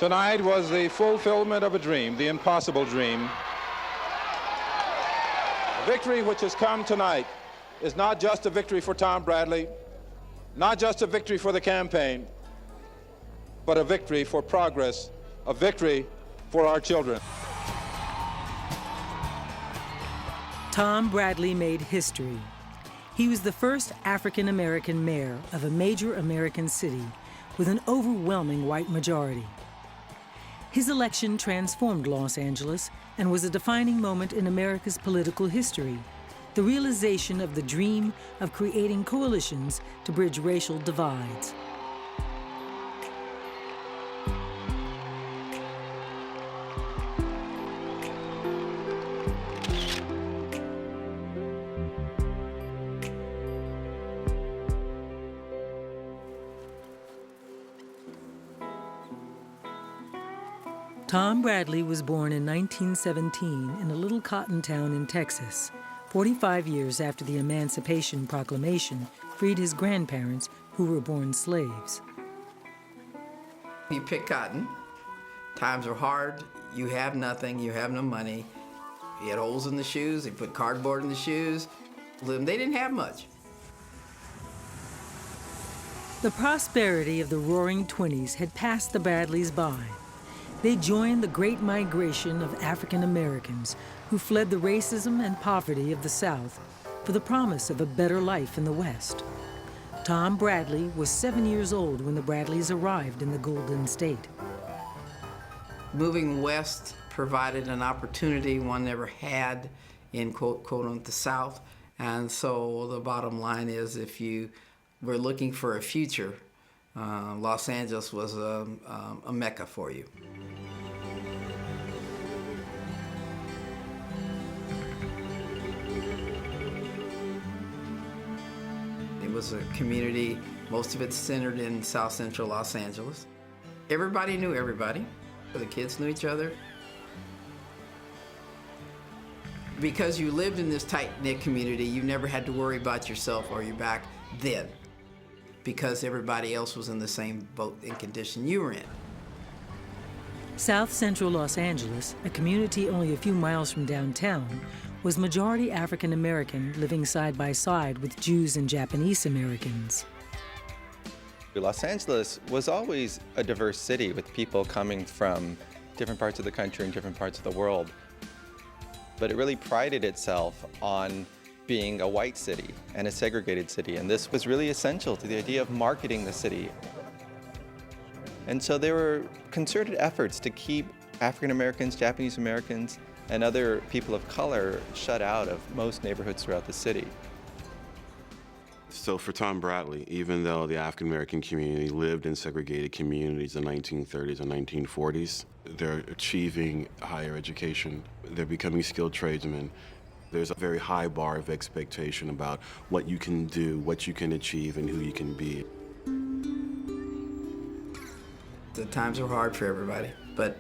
Tonight was the fulfillment of a dream, the impossible dream. The victory which has come tonight is not just a victory for Tom Bradley, not just a victory for the campaign, but a victory for progress, a victory for our children. Tom Bradley made history. He was the first African-American mayor of a major American city with an overwhelming white majority. His election transformed Los Angeles and was a defining moment in America's political history, the realization of the dream of creating coalitions to bridge racial divides. Tom Bradley was born in 1917 in a little cotton town in Texas, 45 years after the Emancipation Proclamation freed his grandparents who were born slaves. You pick cotton, times are hard, you have nothing, you have no money. He had holes in the shoes, he put cardboard in the shoes. They didn't have much. The prosperity of the Roaring Twenties had passed the Bradleys by. They joined the great migration of African Americans who fled the racism and poverty of the South for the promise of a better life in the West. Tom Bradley was 7 years old when the Bradleys arrived in the Golden State. Moving west provided an opportunity one never had in quote unquote the South. And so the bottom line is, if you were looking for a future, Los Angeles was a mecca for you. It was a community, most of it centered in South Central Los Angeles. Everybody knew everybody. The kids knew each other. Because you lived in this tight-knit community, you never had to worry about yourself or your back then, because everybody else was in the same boat and condition you were in. South Central Los Angeles, a community only a few miles from downtown, was majority African American, living side by side with Jews and Japanese Americans. Los Angeles was always a diverse city with people coming from different parts of the country and different parts of the world. But it really prided itself on being a white city and a segregated city, and this was really essential to the idea of marketing the city. And so there were concerted efforts to keep African Americans, Japanese Americans, and other people of color shut out of most neighborhoods throughout the city. So for Tom Bradley, even though the African American community lived in segregated communities in the 1930s and 1940s, they're achieving higher education, they're becoming skilled tradesmen. There's a very high bar of expectation about what you can do, what you can achieve, and who you can be. The times were hard for everybody, but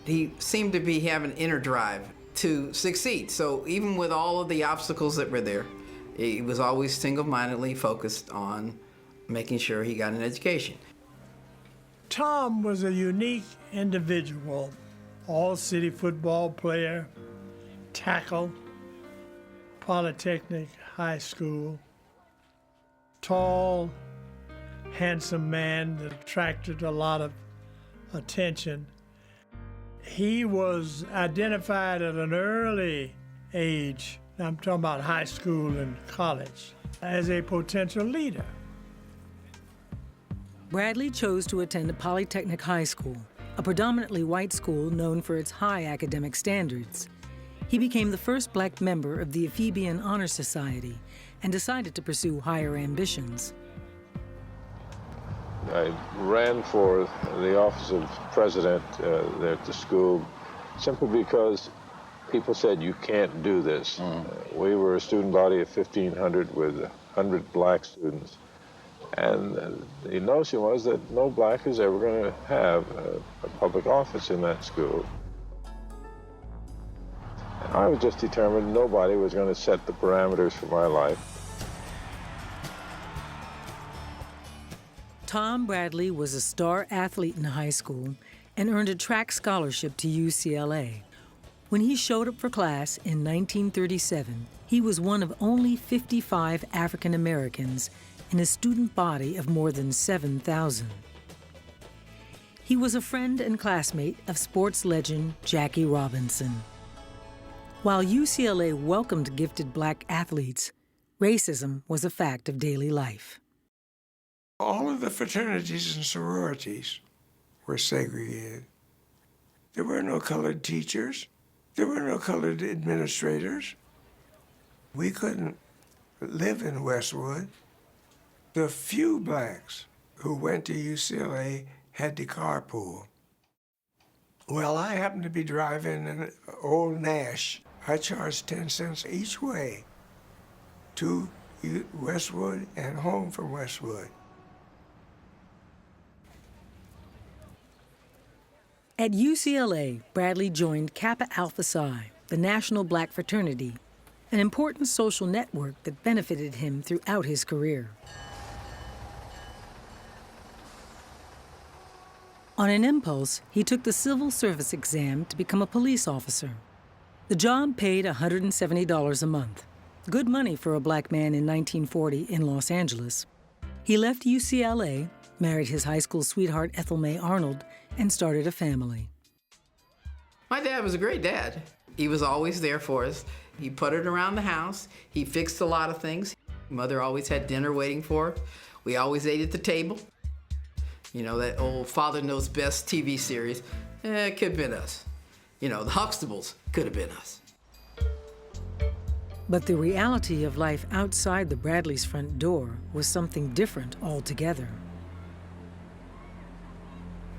he seemed to be having an inner drive to succeed. So even with all of the obstacles that were there, he was always single-mindedly focused on making sure he got an education. Tom was a unique individual, all-city football player, tackle, Polytechnic High School, tall, handsome man that attracted a lot of attention. He was identified at an early age, I'm talking about high school and college, as a potential leader. Bradley chose to attend Polytechnic High School, a predominantly white school known for its high academic standards. He became the first black member of the Ephebian Honor Society and decided to pursue higher ambitions. I ran for the office of president there at the school simply because people said, you can't do this. We were a student body of 1,500 with 100 black students. And the notion was that no black is ever going to have a public office in that school. And I was just determined nobody was going to set the parameters for my life. Tom Bradley was a star athlete in high school and earned a track scholarship to UCLA. When he showed up for class in 1937, he was one of only 55 African Americans in a student body of more than 7,000. He was a friend and classmate of sports legend Jackie Robinson. While UCLA welcomed gifted black athletes, racism was a fact of daily life. All of the fraternities and sororities were segregated. There were no colored teachers. There were no colored administrators. We couldn't live in Westwood. The few blacks who went to UCLA had to carpool. Well, I happened to be driving an old Nash. I charged 10 cents each way to Westwood and home from Westwood. At UCLA, Bradley joined Kappa Alpha Psi, the national black fraternity, an important social network that benefited him throughout his career. On an impulse, he took the civil service exam to become a police officer. The job paid $170 a month, good money for a black man in 1940 in Los Angeles. He left UCLA, married his high school sweetheart Ethel May Arnold, and started a family. My dad was a great dad. He was always there for us. He puttered around the house. He fixed a lot of things. Mother always had dinner waiting for her. We always ate at the table. You know, that old Father Knows Best TV series, it could have been us. You know, the Huxtables could have been us. But the reality of life outside the Bradleys' front door was something different altogether.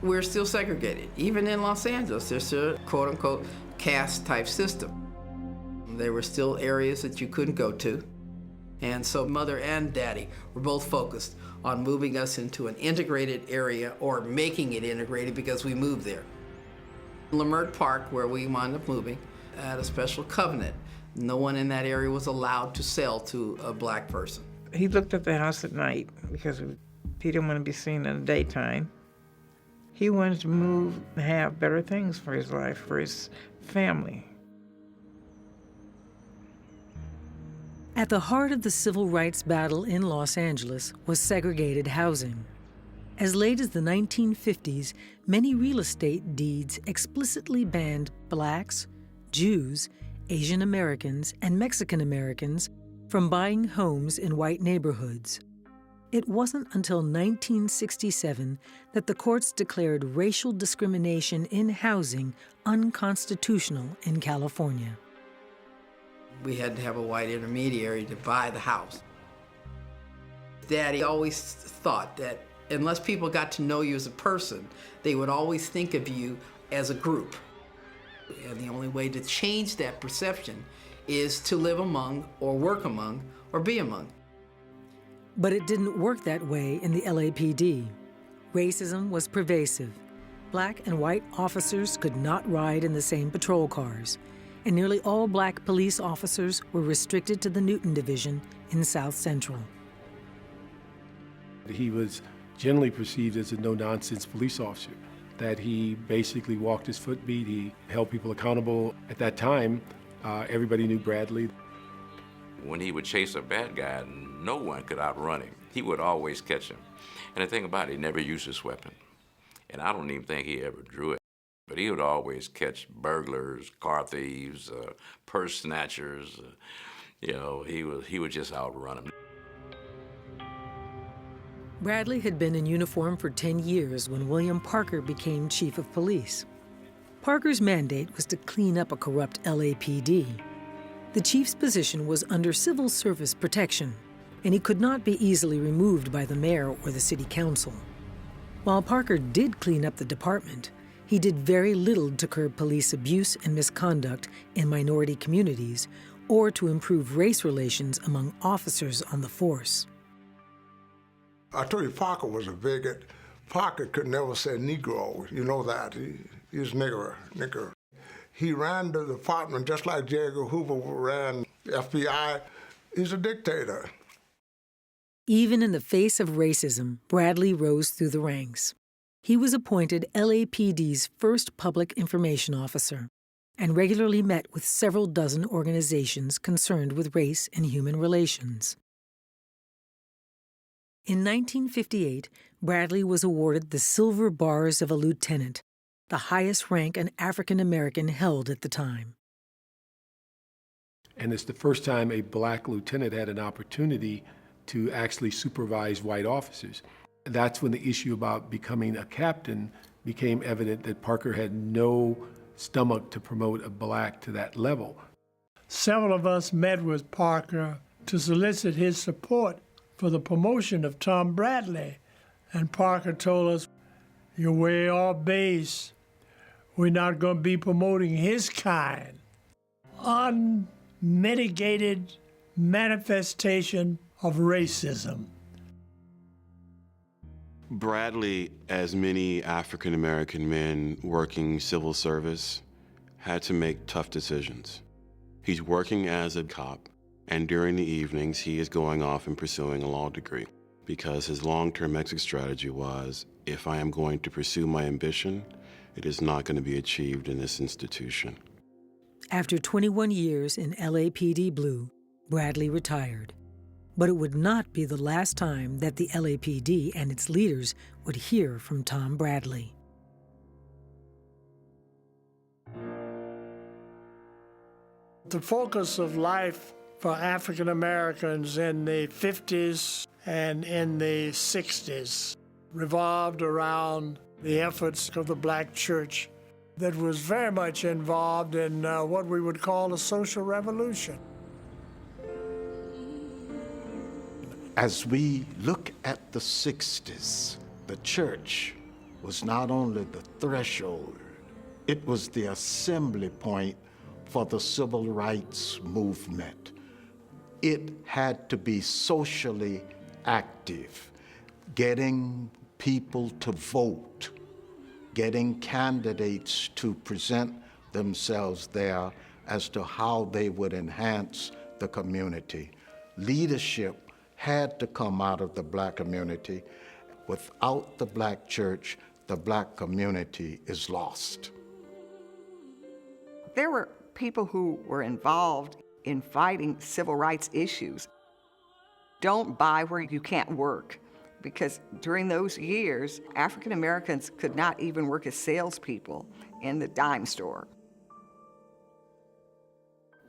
We're still segregated. Even in Los Angeles, there's still a quote-unquote caste-type system. There were still areas that you couldn't go to. And so Mother and Daddy were both focused on moving us into an integrated area or making it integrated because we moved there. Leimert Park, where we wound up moving, had a special covenant. No one in that area was allowed to sell to a black person. He looked at the house at night because he didn't want to be seen in the daytime. He wanted to move and have better things for his life, for his family. At the heart of the civil rights battle in Los Angeles was segregated housing. As late as the 1950s, many real estate deeds explicitly banned blacks, Jews, Asian Americans, and Mexican Americans from buying homes in white neighborhoods. It wasn't until 1967 that the courts declared racial discrimination in housing unconstitutional in California. We had to have a white intermediary to buy the house. Daddy always thought that unless people got to know you as a person, they would always think of you as a group. And the only way to change that perception is to live among, or work among, or be among. But it didn't work that way in the LAPD. Racism was pervasive. Black and white officers could not ride in the same patrol cars, and nearly all black police officers were restricted to the Newton Division in South Central. He was generally perceived as a no-nonsense police officer, that he basically walked his footbeat, he held people accountable. At that time, everybody knew Bradley. When he would chase a bad guy, no one could outrun him. He would always catch him. And the thing about it, he never used his weapon. And I don't even think he ever drew it. But he would always catch burglars, car thieves, purse snatchers. You know, he would just outrun them. Bradley had been in uniform for 10 years when William Parker became chief of police. Parker's mandate was to clean up a corrupt LAPD. The chief's position was under civil service protection, and he could not be easily removed by the mayor or the city council. While Parker did clean up the department, he did very little to curb police abuse and misconduct in minority communities or to improve race relations among officers on the force. I told you Parker was a bigot. Parker could never say Negro. You know that. He was nigger. He ran the department just like J. Edgar Hoover ran the FBI. He's a dictator. Even in the face of racism, Bradley rose through the ranks. He was appointed LAPD's first public information officer and regularly met with several dozen organizations concerned with race and human relations. In 1958, Bradley was awarded the Silver Bars of a Lieutenant, the highest rank an African American held at the time. And it's the first time a black lieutenant had an opportunity to actually supervise white officers. That's when the issue about becoming a captain became evident that Parker had no stomach to promote a black to that level. Several of us met with Parker to solicit his support for the promotion of Tom Bradley. And Parker told us, "You're way off base. We're not going to be promoting his kind." Unmitigated manifestation of racism. Bradley, as many African American men working civil service, had to make tough decisions. He's working as a cop, and during the evenings, he is going off and pursuing a law degree because his long-term exit strategy was, if I am going to pursue my ambition, it is not going to be achieved in this institution. After 21 years in LAPD Blue, Bradley retired. But it would not be the last time that the LAPD and its leaders would hear from Tom Bradley. The focus of life for African Americans in the 50s and in the 60s revolved around the efforts of the black church that was very much involved in what we would call a social revolution. As we look at the 60s, the church was not only the threshold, it was the assembly point for the civil rights movement. It had to be socially active, getting people to vote, getting candidates to present themselves there as to how they would enhance the community. Leadership had to come out of the black community. Without the black church, the black community is lost. There were people who were involved in fighting civil rights issues. Don't buy where you can't work, because during those years, African Americans could not even work as salespeople in the dime store.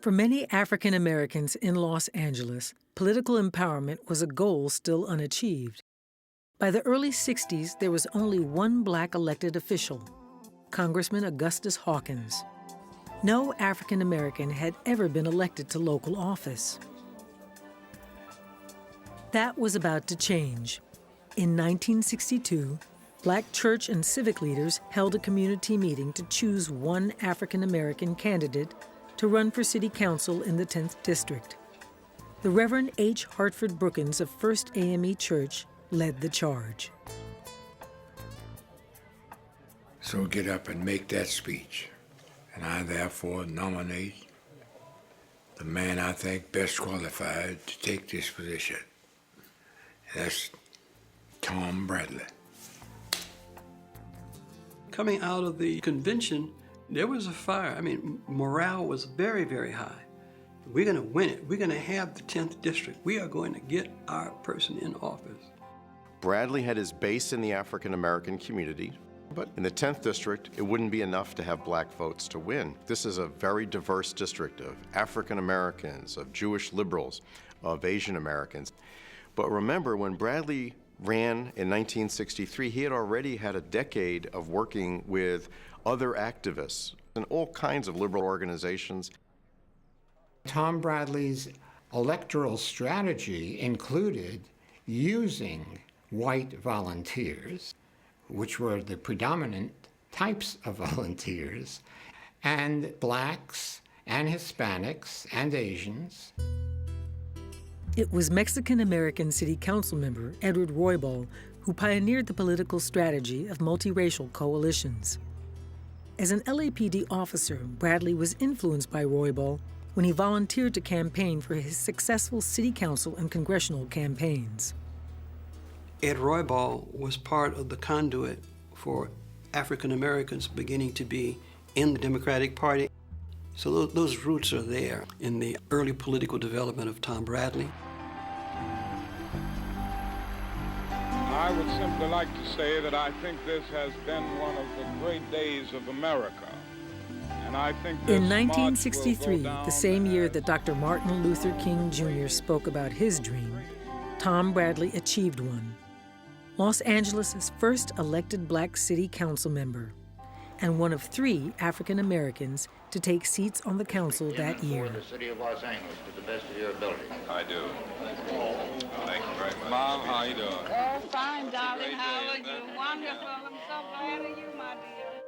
For many African Americans in Los Angeles, political empowerment was a goal still unachieved. By the early 60s, there was only one black elected official, Congressman Augustus Hawkins. No African American had ever been elected to local office. That was about to change. In 1962, black church and civic leaders held a community meeting to choose one African American candidate to run for city council in the 10th District. The Reverend H. Hartford Brookins of First AME Church led the charge. So get up and make that speech. And I therefore nominate the man I think best qualified to take this position. And that's Tom Bradley. Coming out of the convention, there was a fire. I mean, morale was very, very high. We're going to win it. We're going to have the 10th District. We are going to get our person in office. Bradley had his base in the African American community, but in the 10th District, it wouldn't be enough to have black votes to win. This is a very diverse district of African Americans, of Jewish liberals, of Asian Americans. But remember, when Bradley ran in 1963, he had already had a decade of working with other activists and all kinds of liberal organizations. Tom Bradley's electoral strategy included using white volunteers, which were the predominant types of volunteers, and blacks and Hispanics and Asians. It was Mexican-American City Council member Edward Roybal who pioneered the political strategy of multiracial coalitions. As an LAPD officer, Bradley was influenced by Roybal when he volunteered to campaign for his successful city council and congressional campaigns. Ed Roybal was part of the conduit for African Americans beginning to be in the Democratic Party. So those roots are there in the early political development of Tom Bradley. I would simply like to say that I think this has been one of the great days of America. And I think in 1963, the same year that Dr. Martin Luther King Jr. spoke about his dream, Tom Bradley achieved one. Los Angeles' first elected black city council member, and one of 3 African Americans to take seats on the council that year. The city of Los Angeles to the best of your ability. I do. Thank you very much. Mom, how you doing? Oh, fine, darling. How are you? Wonderful. I'm so glad of you, my dear.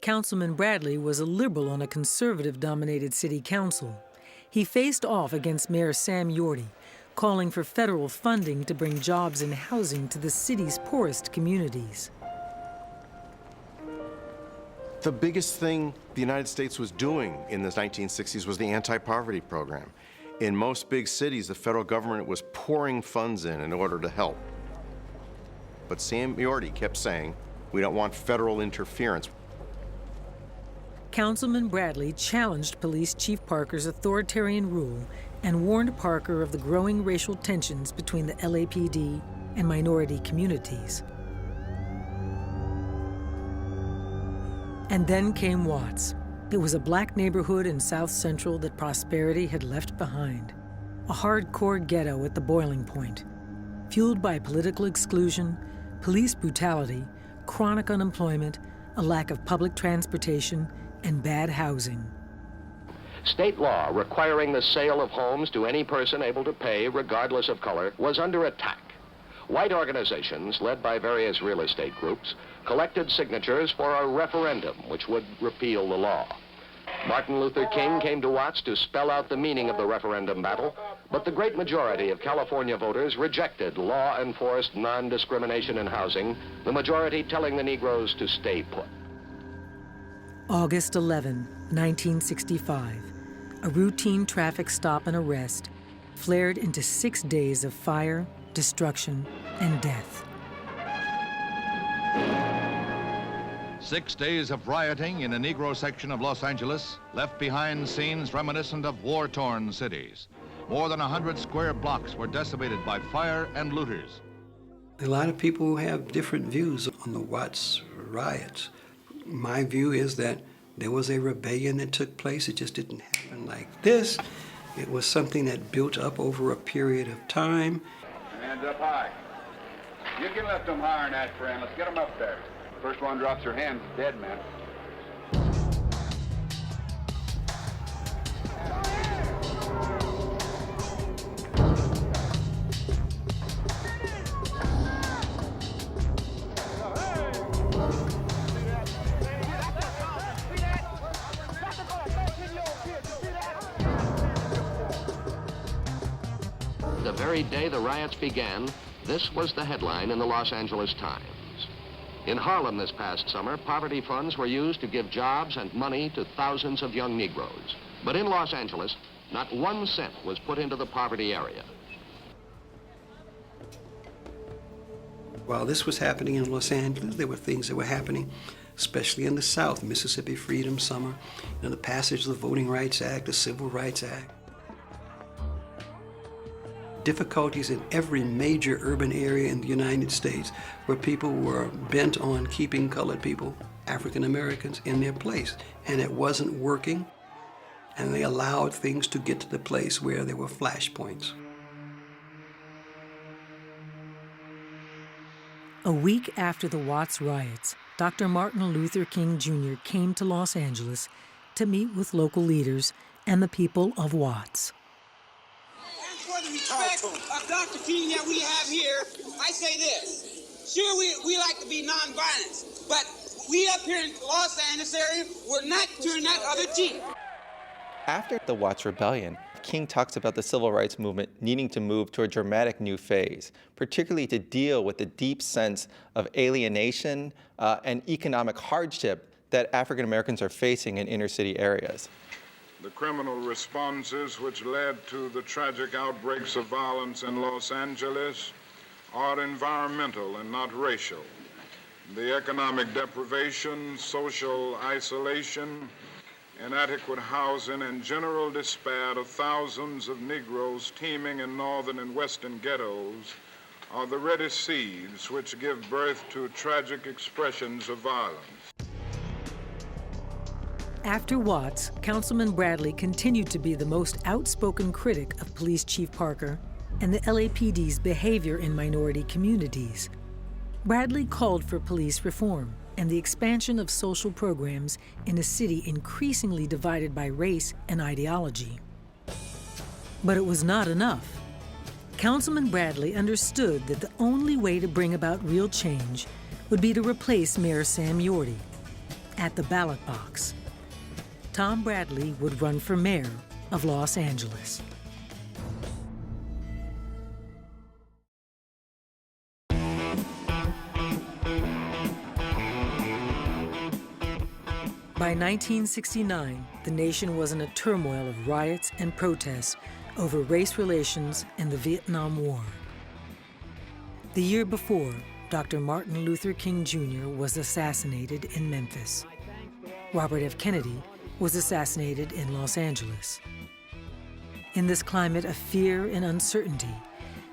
Councilman Bradley was a liberal on a conservative-dominated city council. He faced off against Mayor Sam Yorty, calling for federal funding to bring jobs and housing to the city's poorest communities. The biggest thing the United States was doing in the 1960s was the anti-poverty program. In most big cities, the federal government was pouring funds in order to help. But Sam Yorty kept saying, we don't want federal interference. Councilman Bradley challenged Police Chief Parker's authoritarian rule and warned Parker of the growing racial tensions between the LAPD and minority communities. And then came Watts. It was a black neighborhood in South Central that prosperity had left behind. A hardcore ghetto at the boiling point, fueled by political exclusion, police brutality, chronic unemployment, a lack of public transportation, and bad housing. State law requiring the sale of homes to any person able to pay, regardless of color, was under attack. White organizations, led by various real estate groups, collected signatures for a referendum which would repeal the law. Martin Luther King came to Watts to spell out the meaning of the referendum battle, but the great majority of California voters rejected law-enforced non-discrimination in housing, the majority telling the Negroes to stay put. August 11, 1965, a routine traffic stop and arrest flared into 6 days of fire, destruction, and death. 6 days of rioting in a Negro section of Los Angeles left behind scenes reminiscent of war-torn cities. More than 100 square blocks were decimated by fire and looters. A lot of people have different views on the Watts riots. My view is that there was a rebellion that took place. It just didn't happen like this. It was something that built up over a period of time. Hands up high. You can lift them higher than that, friend. Let's get them up there. First one drops their hands, dead man. The very day the riots began, this was the headline in the Los Angeles Times. In Harlem this past summer, poverty funds were used to give jobs and money to thousands of young Negroes. But in Los Angeles, not 1 cent was put into the poverty area. While this was happening in Los Angeles, there were things that were happening, especially in the South, Mississippi Freedom Summer, the passage of the Voting Rights Act, the Civil Rights Act. Difficulties in every major urban area in the United States where people were bent on keeping colored people, African Americans, in their place. And it wasn't working, and they allowed things to get to the place where there were flashpoints. A week after the Watts riots, Dr. Martin Luther King Jr. came to Los Angeles to meet with local leaders and the people of Watts. For the respect of Dr. King that we have here, I say this. Sure, we like to be nonviolent, but we up here in Los Angeles area, we're not turning that other cheek. After the Watts Rebellion, King talks about the civil rights movement needing to move to a dramatic new phase, particularly to deal with the deep sense of alienation and economic hardship that African Americans are facing in inner city areas. The criminal responses which led to the tragic outbreaks of violence in Los Angeles are environmental and not racial. the economic deprivation, social isolation, inadequate housing, and general despair of thousands of Negroes teeming in northern and western ghettos are the ready seeds which give birth to tragic expressions of violence. After Watts, Councilman Bradley continued to be the most outspoken critic of Police Chief Parker and the LAPD's behavior in minority communities. Bradley called for police reform and the expansion of social programs in a city increasingly divided by race and ideology. But it was not enough. Councilman Bradley understood that the only way to bring about real change would be to replace Mayor Sam Yorty. At the ballot box, Tom Bradley would run for mayor of Los Angeles. By 1969, the nation was in a turmoil of riots and protests over race relations and the Vietnam War. The year before, Dr. Martin Luther King Jr. was assassinated in Memphis. Robert F. Kennedy was assassinated in Los Angeles. In this climate of fear and uncertainty,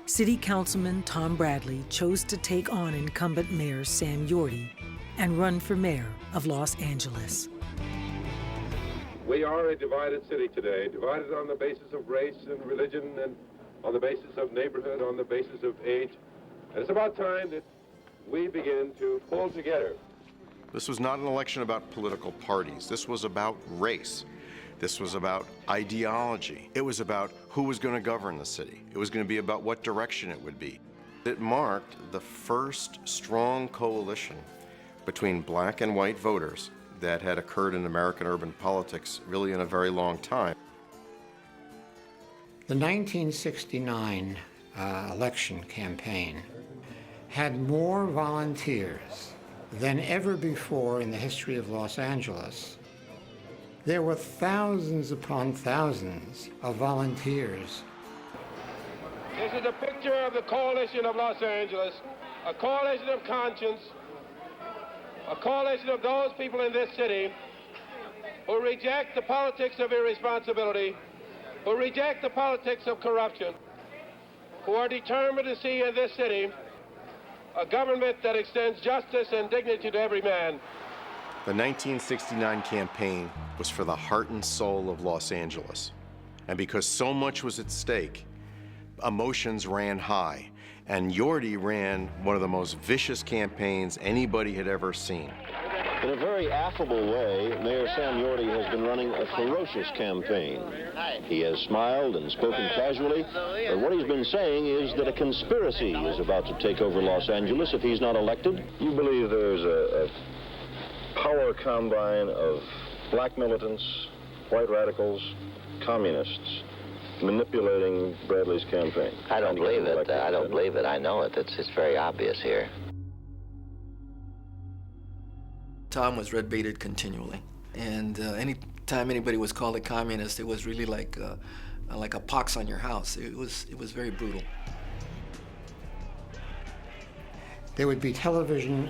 City Councilman Tom Bradley chose to take on incumbent Mayor Sam Yorty and run for mayor of Los Angeles. We are a divided city today, divided on the basis of race and religion and on the basis of neighborhood, on the basis of age. And it's about time that we begin to pull together. This was not an election about political parties. This was about race. This was about ideology. It was about who was going to govern the city. It was going to be about what direction it would be. It marked the first strong coalition between black and white voters that had occurred in American urban politics really in a very long time. The 1969 election campaign had more volunteers than ever before in the history of Los Angeles. There were thousands upon thousands of volunteers. This is a picture of the coalition of Los Angeles, a coalition of conscience, a coalition of those people in this city who reject the politics of irresponsibility, who reject the politics of corruption, who are determined to see in this city a government that extends justice and dignity to every man. The 1969 campaign was for the heart and soul of Los Angeles. And because so much was at stake, emotions ran high. And Yorty ran one of the most vicious campaigns anybody had ever seen. In a very affable way, Mayor Sam Yorty has been running a ferocious campaign. He has smiled and spoken casually, but what he's been saying is that a conspiracy is about to take over Los Angeles if he's not elected. You believe there's a power combine of black militants, white radicals, communists, manipulating Bradley's campaign? I don't believe it. I don't believe it. I know it. It's very obvious here. Tom was red-baited continually, and any time anybody was called a communist, it was really like a pox on your house. It was very brutal. There would be television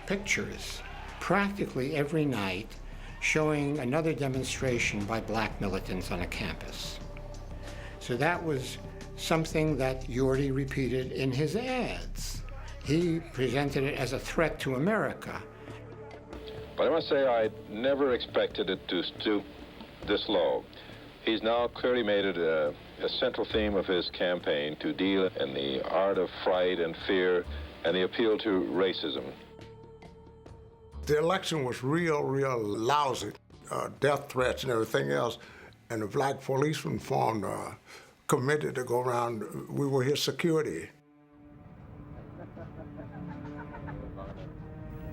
pictures practically every night showing another demonstration by black militants on a campus. So that was something that Yorty repeated in his ads. He presented it as a threat to America. But I must say I never expected it to stoop this low. He's now clearly made it a central theme of his campaign to deal in the art of fright and fear and the appeal to racism. The election was real lousy, death threats and everything else. And the black policeman formed a committee to go around. We were his security.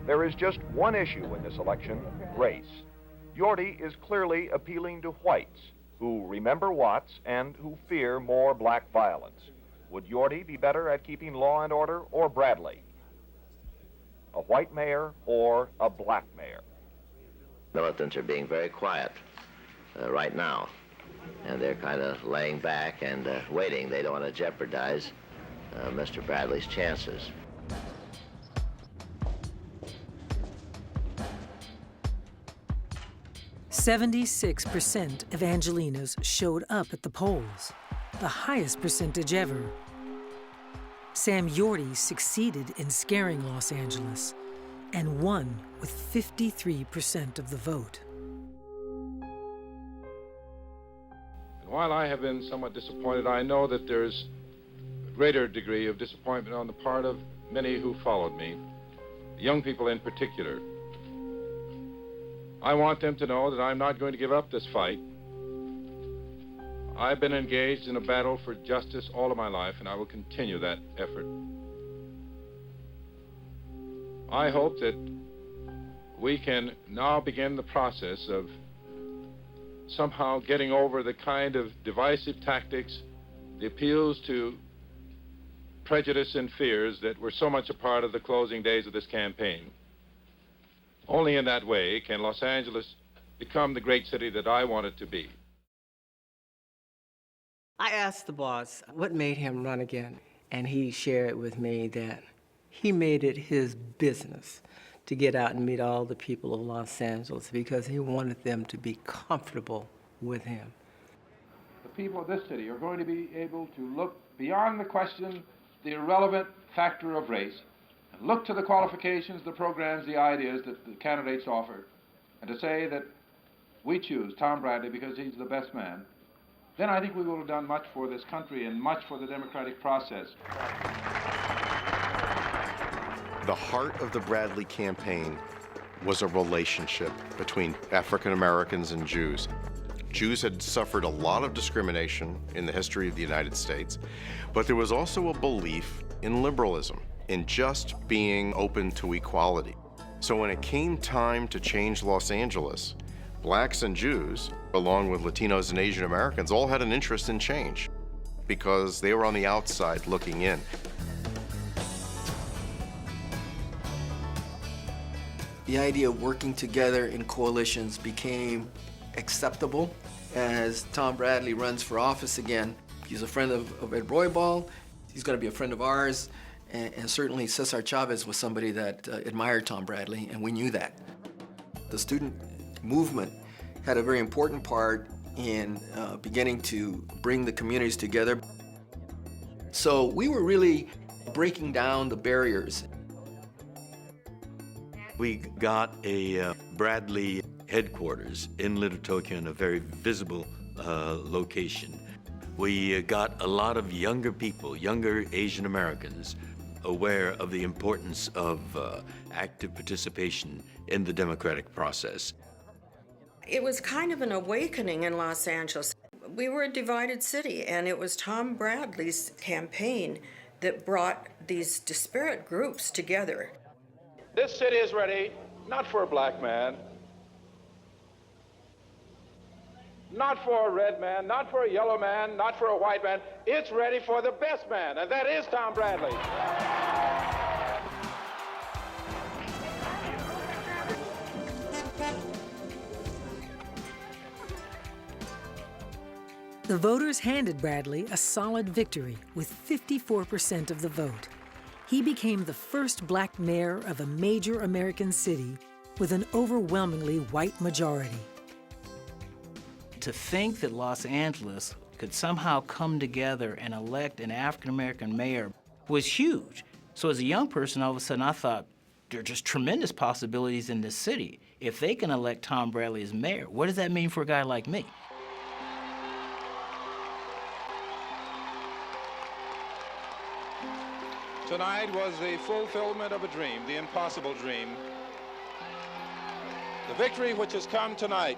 There is just one issue in this election, race. Yorty is clearly appealing to whites who remember Watts and who fear more black violence. Would Yorty be better at keeping law and order or Bradley? A white mayor or a black mayor? Militants are being very quiet right now, and they're kind of laying back and waiting. They don't want to jeopardize Mr. Bradley's chances. 76% of Angelenos showed up at the polls, the highest percentage ever. Sam Yorty succeeded in scaring Los Angeles and won with 53% of the vote. While I have been somewhat disappointed, I know that there's a greater degree of disappointment on the part of many who followed me, young people in particular. I want them to know that I'm not going to give up this fight. I've been engaged in a battle for justice all of my life, and I will continue that effort. I hope that we can now begin the process of somehow getting over the kind of divisive tactics, the appeals to prejudice and fears that were so much a part of the closing days of this campaign. Only in that way can Los Angeles become the great city that I want it to be. I asked the boss what made him run again, and he shared with me that he made it his business to get out and meet all the people of Los Angeles because he wanted them to be comfortable with him. The people of this city are going to be able to look beyond the question, the irrelevant factor of race, and look to the qualifications, the programs, the ideas that the candidates offer, and to say that we choose Tom Bradley because he's the best man. Then I think we will have done much for this country and much for the democratic process. The heart of the Bradley campaign was a relationship between African Americans and Jews. Jews had suffered a lot of discrimination in the history of the United States, but there was also a belief in liberalism, in just being open to equality. So when it came time to change Los Angeles, blacks and Jews, along with Latinos and Asian Americans, all had an interest in change because they were on the outside looking in. The idea of working together in coalitions became acceptable as Tom Bradley runs for office again. He's a friend of Ed Roybal. He's going to be a friend of ours. And certainly Cesar Chavez was somebody that admired Tom Bradley, and we knew that. The student movement had a very important part in beginning to bring the communities together. So we were really breaking down the barriers. We got a Bradley headquarters in Little Tokyo in a very visible location. We got a lot of younger people, younger Asian Americans, aware of the importance of active participation in the democratic process. It was kind of an awakening in Los Angeles. We were a divided city, and it was Tom Bradley's campaign that brought these disparate groups together. This city is ready, not for a black man, not for a red man, not for a yellow man, not for a white man. It's ready for the best man, and that is Tom Bradley. The voters handed Bradley a solid victory with 54% of the vote. He became the first black mayor of a major American city with an overwhelmingly white majority. To think that Los Angeles could somehow come together and elect an African-American mayor was huge. So as a young person, all of a sudden I thought, there are just tremendous possibilities in this city. If they can elect Tom Bradley as mayor, what does that mean for a guy like me? Tonight was the fulfillment of a dream, the impossible dream. The victory which has come tonight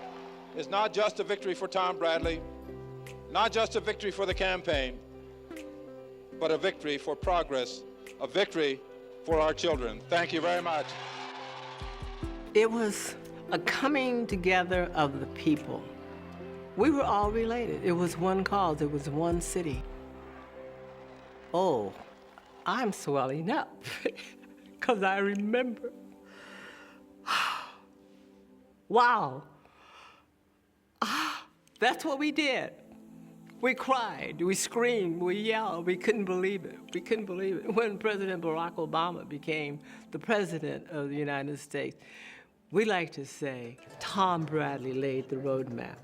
is not just a victory for Tom Bradley, not just a victory for the campaign, but a victory for progress, a victory for our children. Thank you very much. It was a coming together of the people. We were all related. It was one cause. It was one city. Oh, I'm swelling up because I remember. Wow. That's what we did. We cried, we screamed, we yelled. We couldn't believe it. We couldn't believe it. When President Barack Obama became the president of the United States, We like to say Tom Bradley laid the roadmap.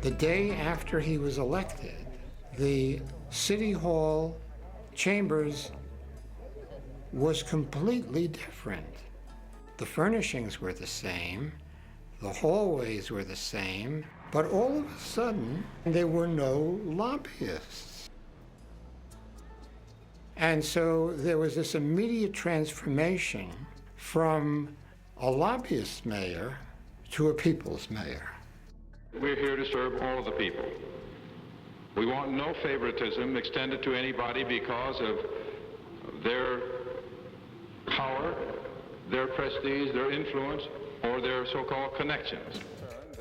The day after he was elected, the City Hall chambers was completely different. The furnishings were the same, the hallways were the same, but all of a sudden, there were no lobbyists. And so there was this immediate transformation from a lobbyist mayor to a people's mayor. We're here to serve all of the people. We want no favoritism extended to anybody because of their power, their prestige, their influence, or their so-called connections.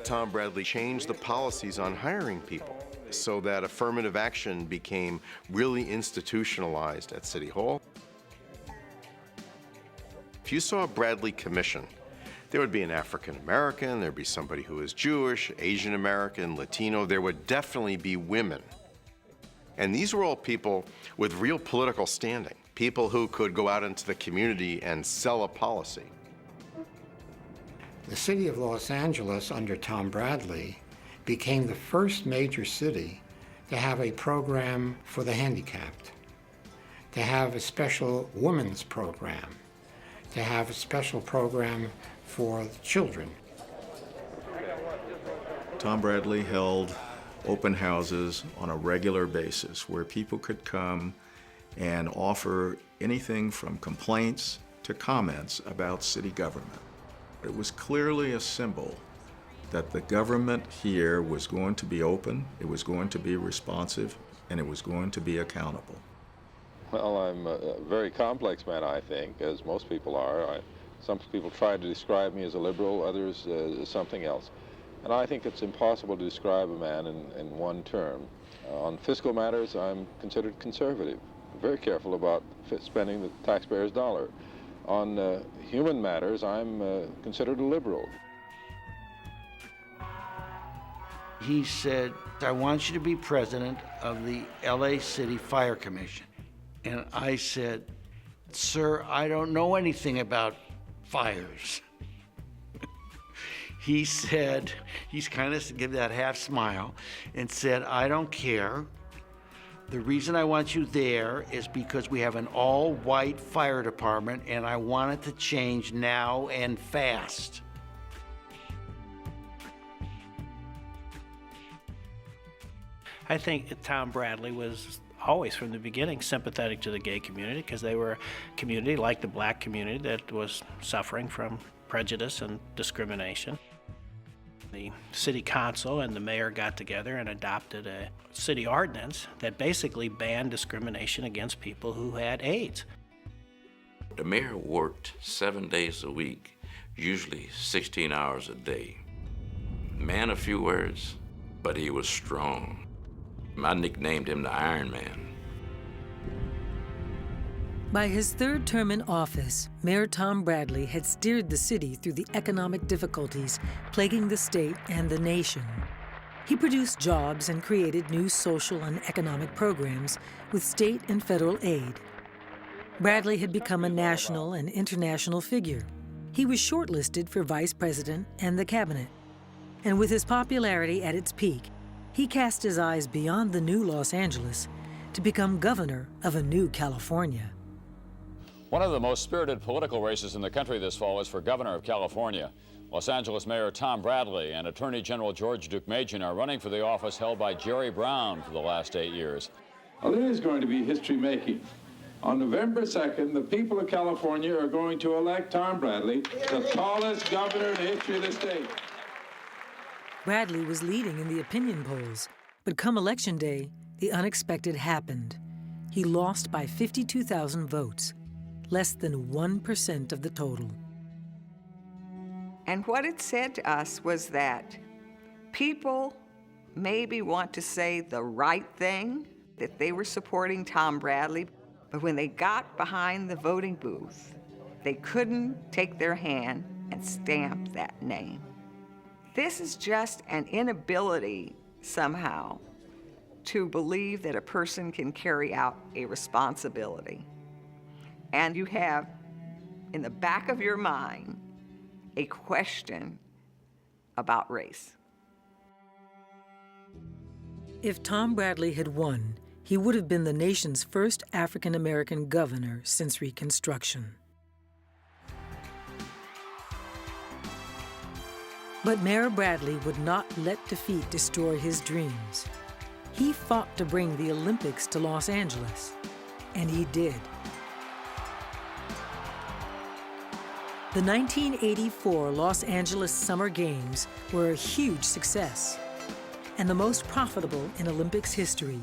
Tom Bradley changed the policies on hiring people so that affirmative action became really institutionalized at City Hall. If you saw a Bradley Commission, there would be an African American, there'd be somebody who is Jewish, Asian American, Latino, there would definitely be women. And these were all people with real political standing, people who could go out into the community and sell a policy. The city of Los Angeles, under Tom Bradley, became the first major city to have a program for the handicapped, to have a special women's program, to have a special program for children. Tom Bradley held open houses on a regular basis where people could come and offer anything from complaints to comments about city government. It was clearly a symbol that the government here was going to be open, it was going to be responsive, and it was going to be accountable. Well, I'm a very complex man, I think, as most people are. Some people try to describe me as a liberal, others as something else. And I think it's impossible to describe a man in one term. On fiscal matters, I'm considered conservative, very careful about spending the taxpayer's dollar. On human matters, I'm considered a liberal. He said, I want you to be president of the LA City Fire Commission. And I said, sir, I don't know anything about fires. He said, he's kind of give that half smile and said, I don't care. The reason I want you there is because we have an all-white fire department and I want it to change now and fast. I think Tom Bradley was always from the beginning sympathetic to the gay community because they were a community like the black community that was suffering from prejudice and discrimination. The city council and the mayor got together and adopted a city ordinance that basically banned discrimination against people who had AIDS. The mayor worked 7 days a week, usually 16 hours a day. Man of few words, but he was strong. I nicknamed him the Iron Man. By his third term in office, Mayor Tom Bradley had steered the city through the economic difficulties plaguing the state and the nation. He produced jobs and created new social and economic programs with state and federal aid. Bradley had become a national and international figure. He was shortlisted for vice president and the cabinet. And with his popularity at its peak, he cast his eyes beyond the new Los Angeles to become governor of a new California. One of the most spirited political races in the country this fall is for governor of California. Los Angeles Mayor Tom Bradley and Attorney General George Deukmejian are running for the office held by Jerry Brown for the last 8 years. Well, it is going to be history-making. On November 2nd, the people of California are going to elect Tom Bradley, the tallest governor in the history of the state. Bradley was leading in the opinion polls, but come Election Day, the unexpected happened. He lost by 52,000 votes, less than 1% of the total. And what it said to us was that people maybe want to say the right thing, that they were supporting Tom Bradley, but when they got behind the voting booth, they couldn't take their hand and stamp that name. This is just an inability somehow to believe that a person can carry out a responsibility. and you have in the back of your mind a question about race. If Tom Bradley had won, he would have been the nation's first African-American governor since Reconstruction. But Mayor Bradley would not let defeat destroy his dreams. He fought to bring the Olympics to Los Angeles, and he did. The 1984 Los Angeles Summer Games were a huge success and the most profitable in Olympics history.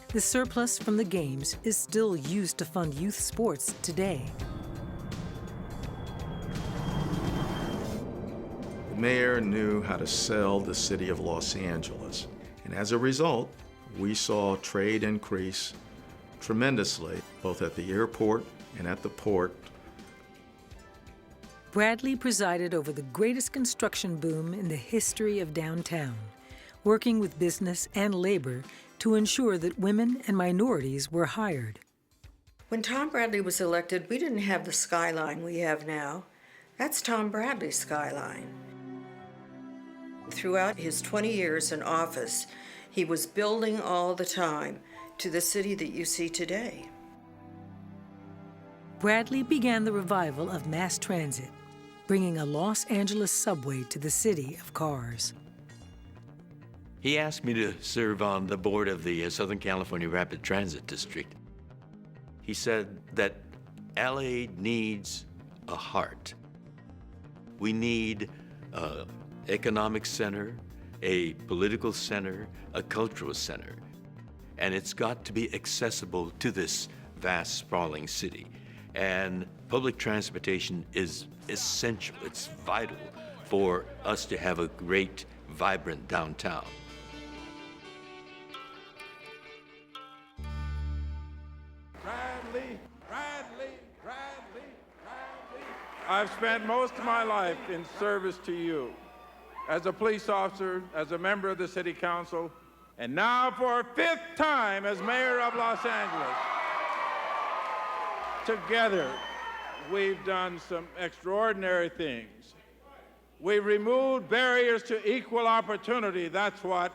The surplus from the Games is still used to fund youth sports today. The mayor knew how to sell the city of Los Angeles, and as a result, we saw trade increase tremendously, both at the airport and at the port. Bradley presided over the greatest construction boom in the history of downtown, working with business and labor to ensure that women and minorities were hired. When Tom Bradley was elected, we didn't have the skyline we have now. That's Tom Bradley's skyline. Throughout his 20 years in office, he was building all the time to the city that you see today. Bradley began the revival of mass transit, bringing a Los Angeles subway to the city of cars. He asked me to serve on the board of the Southern California Rapid Transit District. He said that LA needs a heart. We need an economic center, a political center, a cultural center, and it's got to be accessible to this vast, sprawling city. And public transportation is essential, it's vital for us to have a great, vibrant downtown. Bradley. I've spent most of my life in service to you, as a police officer, as a member of the City Council, and now for a 5th time as mayor of Los Angeles. Together, we've done some extraordinary things. We've removed barriers to equal opportunity, that's what.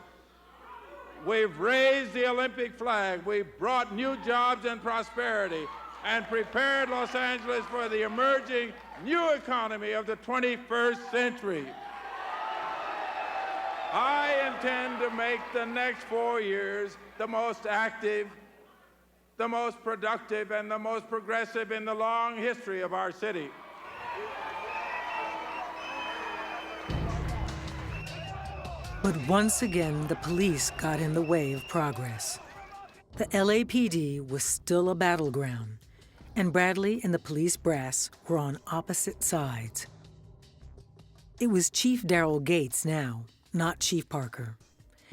We've raised the Olympic flag. We've brought new jobs and prosperity and prepared Los Angeles for the emerging new economy of the 21st century. I intend to make the next 4 years the most active, the most productive, and the most progressive in the long history of our city. But once again, the police got in the way of progress. The LAPD was still a battleground, and Bradley and the police brass were on opposite sides. It was Chief Daryl Gates now, not Chief Parker.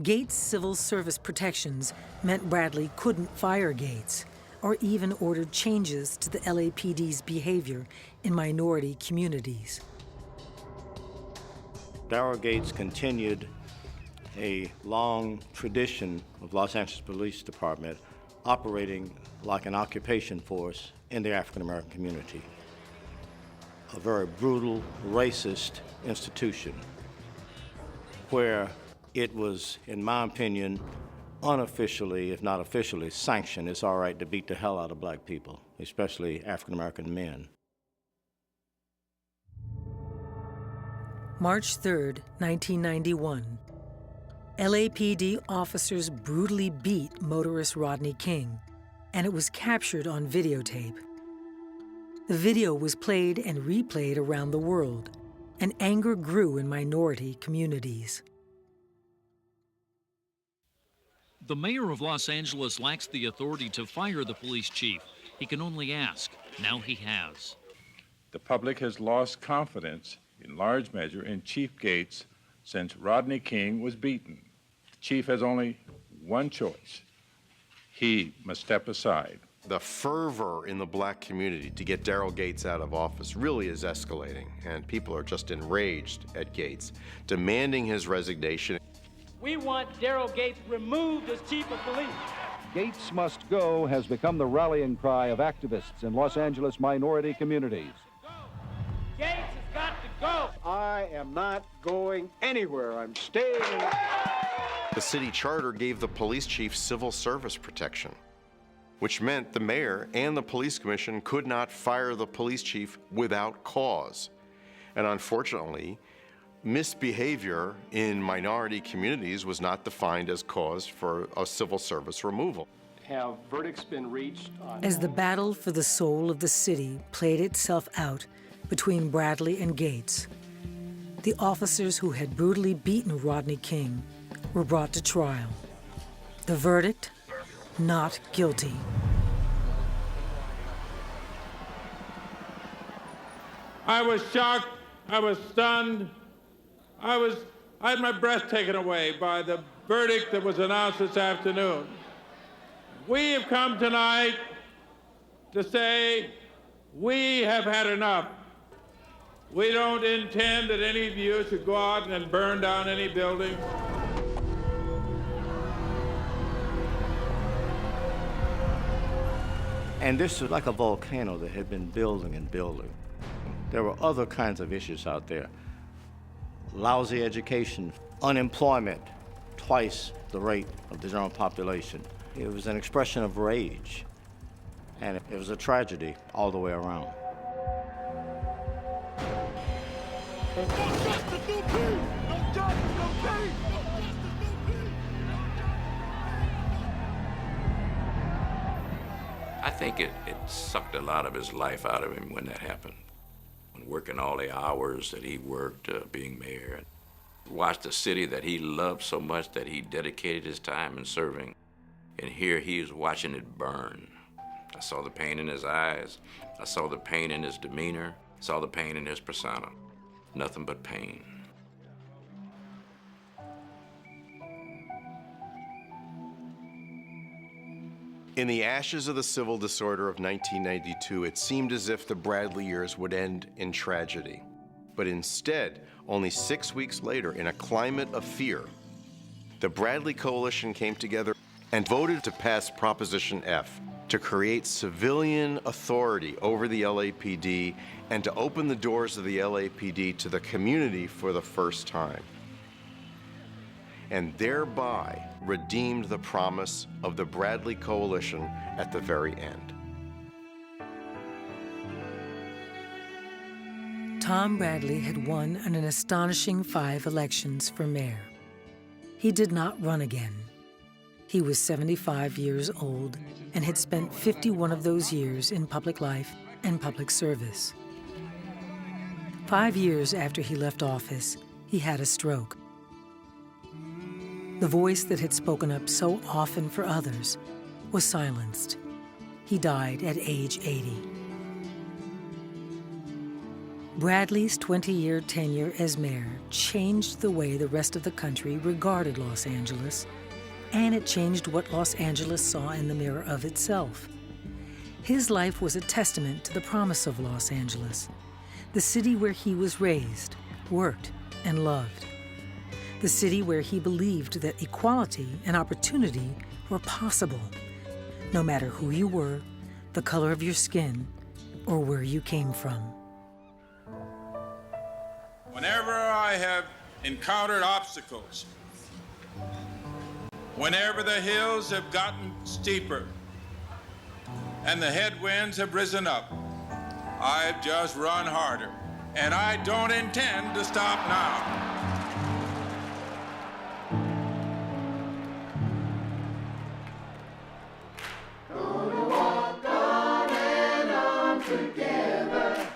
Gates' civil service protections meant Bradley couldn't fire Gates or even ordered changes to the LAPD's behavior in minority communities. Daryl Gates continued a long tradition of Los Angeles Police Department operating like an occupation force in the African American community. A very brutal, racist institution where it was, in my opinion, unofficially, if not officially, sanctioned it's all right to beat the hell out of black people, especially African American men. March 3rd, 1991. LAPD officers brutally beat motorist Rodney King, and it was captured on videotape. The video was played and replayed around the world, and anger grew in minority communities. The mayor of Los Angeles lacks the authority to fire the police chief. He can only ask. Now he has. The public has lost confidence, in large measure, in Chief Gates since Rodney King was beaten. The chief has only one choice. He must step aside. The fervor in the black community to get Daryl Gates out of office really is escalating, and people are just enraged at Gates, demanding his resignation. We want Daryl Gates removed as chief of police. Gates Must Go has become the rallying cry of activists in Los Angeles minority communities. Gates has got to go. I am not going anywhere. I'm staying. The city charter gave the police chief civil service protection, which meant the mayor and the police commission could not fire the police chief without cause. And unfortunately, misbehavior in minority communities was not defined as cause for a civil service removal. Have verdicts been reached on... As the battle for the soul of the city played itself out between Bradley and Gates, the officers who had brutally beaten Rodney King were brought to trial. The verdict? Not guilty. I was shocked, I was stunned, I had my breath taken away by the verdict that was announced this afternoon. We have come tonight to say we have had enough. We don't intend that any of you should go out and burn down any building. And this was like a volcano that had been building and building. There were other kinds of issues out there. Lousy education, unemployment, twice the rate of the general population. It was an expression of rage, and it was a tragedy all the way around. I think it sucked a lot of his life out of him when that happened. When working all the hours that he worked being mayor, and watched a city that he loved so much that he dedicated his time in serving. And here he was watching it burn. I saw the pain in his eyes. I saw the pain in his demeanor. I saw the pain in his persona. Nothing but pain. In the ashes of the civil disorder of 1992, it seemed as if the Bradley years would end in tragedy. But instead, only 6 weeks later, in a climate of fear, the Bradley Coalition came together and voted to pass Proposition F, to create civilian authority over the LAPD and to open the doors of the LAPD to the community for the first time, and thereby redeemed the promise of the Bradley Coalition at the very end. Tom Bradley had won an astonishing 5 elections for mayor. He did not run again. He was 75 years old and had spent 51 of those years in public life and public service. 5 years after he left office, he had a stroke. The voice that had spoken up so often for others was silenced. He died at age 80. Bradley's 20-year tenure as mayor changed the way the rest of the country regarded Los Angeles, and it changed what Los Angeles saw in the mirror of itself. His life was a testament to the promise of Los Angeles, the city where he was raised, worked, and loved. The city where he believed that equality and opportunity were possible, no matter who you were, the color of your skin, or where you came from. Whenever I have encountered obstacles, whenever the hills have gotten steeper and the headwinds have risen up, I've just run harder, and I don't intend to stop now. Together.